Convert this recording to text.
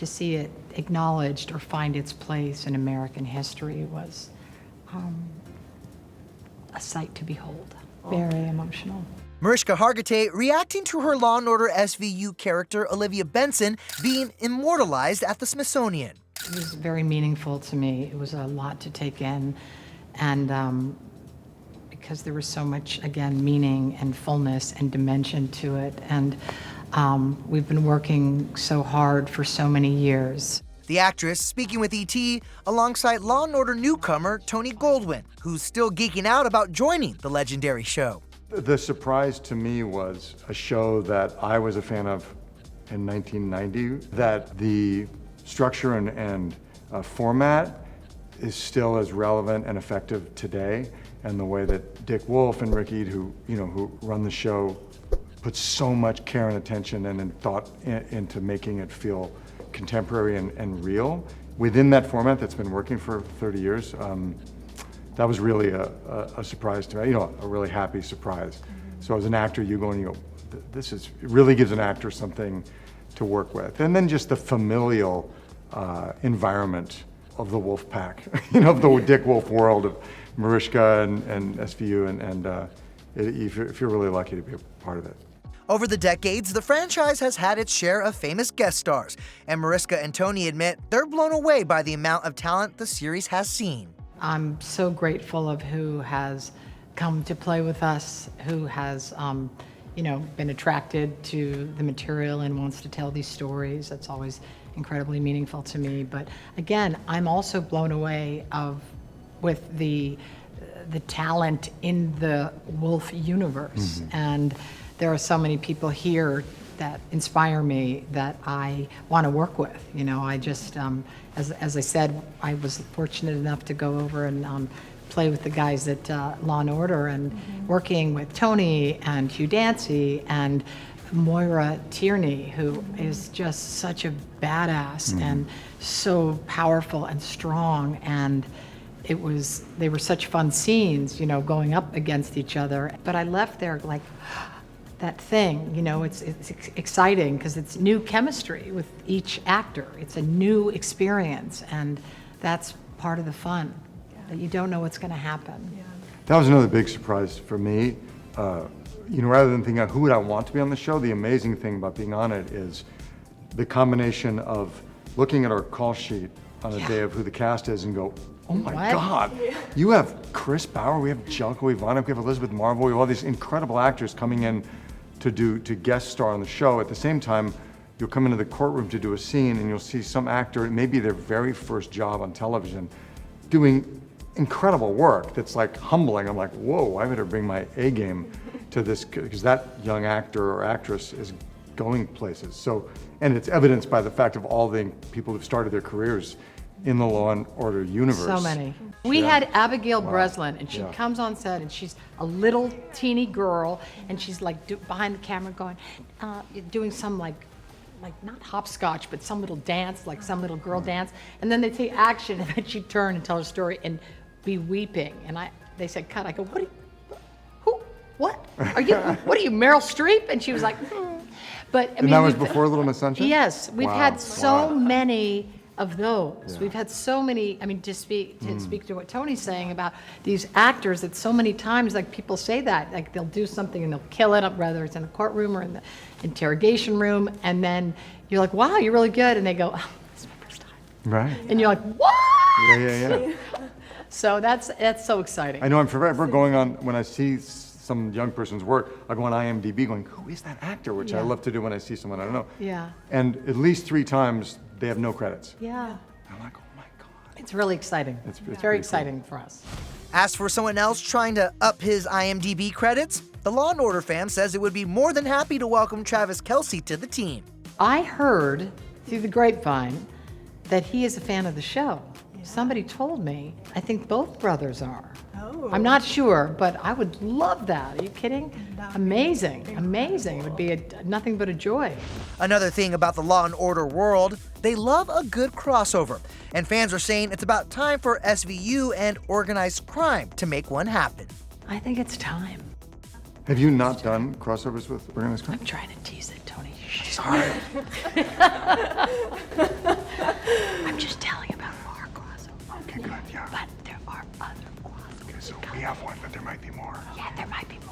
to see it acknowledged or find its place in American history was a sight to behold. Very emotional. Mariska Hargitay reacting to her Law & Order SVU character Olivia Benson being immortalized at the Smithsonian. It was very meaningful to me. It was a lot to take in, and because there was so much, again, meaning and fullness and dimension to it, and we've been working so hard for so many years. The actress speaking with ET alongside Law & Order newcomer Tony Goldwyn, who's still geeking out about joining the legendary show. The surprise to me was a show that I was a fan of in 1990, that the structure and format is still as relevant and effective today, and the way that Dick Wolf and Rick Eade, who run the show, put so much care and attention and thought into making it feel contemporary and real within that format that's been working for 30 years. That was really a surprise to me, a really happy surprise. So as an actor, you go and you go, it really gives an actor something to work with. And then just the familial environment of the Wolf Pack, of the Dick Wolf world of Mariska and SVU, and if you're really lucky to be a part of it. Over the decades, the franchise has had its share of famous guest stars, and Mariska and Tony admit they're blown away by the amount of talent the series has seen. I'm so grateful of who has come to play with us, who has, been attracted to the material and wants to tell these stories. That's always incredibly meaningful to me. But again, I'm also blown away with the talent in the Wolf universe. And there are so many people here that inspire me that I want to work with. I just, as I said, I was fortunate enough to go over and play with the guys at Law & Order, and working with Tony and Hugh Dancy and Moira Tierney, who is just such a badass and so powerful and strong, and they were such fun scenes, going up against each other. But I left there like, that thing, it's exciting because it's new chemistry with each actor. It's a new experience, and that's part of the fun, that you don't know what's going to happen. Yeah. That was another big surprise for me. Rather than thinking, who would I want to be on the show, the amazing thing about being on it is the combination of looking at our call sheet on a day of who the cast is and go, oh my God, you have Chris Bauer, we have Jelko Ivanovic, we have Elizabeth Marvel, we have all these incredible actors coming in to guest star on the show. At the same time, you'll come into the courtroom to do a scene and you'll see some actor, maybe their very first job on television, doing incredible work that's like humbling. I'm like, whoa, I better bring my A game to this, because that young actor or actress is going places. So, and it's evidenced by the fact of all the people who've started their careers in the Law and Order universe. So many. We had Abigail Breslin, and she comes on set, and she's a little teeny girl, and she's like behind the camera going, doing some like not hopscotch, but some little dance, like some little girl dance. And then they take action, and then she'd turn and tell her story and be weeping. And they said, cut. I go, what are you, Meryl Streep? And she was like, But I mean, that was before Little Miss Sunshine? Yes, we've had so many of those. Yeah. We've had so many, to speak to what Tony's saying about these actors, that so many times, like, people say that, like, they'll do something and they'll kill it, whether it's in the courtroom or in the interrogation room, and then you're like, wow, you're really good, and they go, oh, this is my first time. Right. And you're like, what? Yeah. So that's so exciting. I know, I'm forever going on, when I see some young person's work, I go on IMDb going, who is that actor? Which I love to do when I see someone I don't know. Yeah. And at least 3 times, they have no credits. Yeah. I'm like, oh my God. It's really exciting. It's very exciting for us. As for someone else trying to up his IMDb credits, the Law & Order fan says it would be more than happy to welcome Travis Kelce to the team. I heard through the grapevine that he is a fan of the show. Yeah. Somebody told me. I think both brothers are. Oh. I'm not sure, but I would love that. Are you kidding? Amazing. It would be nothing but a joy. Another thing about the Law & Order world, they love a good crossover. And fans are saying it's about time for SVU and organized crime to make one happen. I think it's time. Have you not done crossovers with organized crime? I'm trying to tease it, Tony. Sorry. just telling about our crossover. Okay, good, yeah. But there are other crossovers. Okay, so we have one, but there might be more. Yeah, there might be more.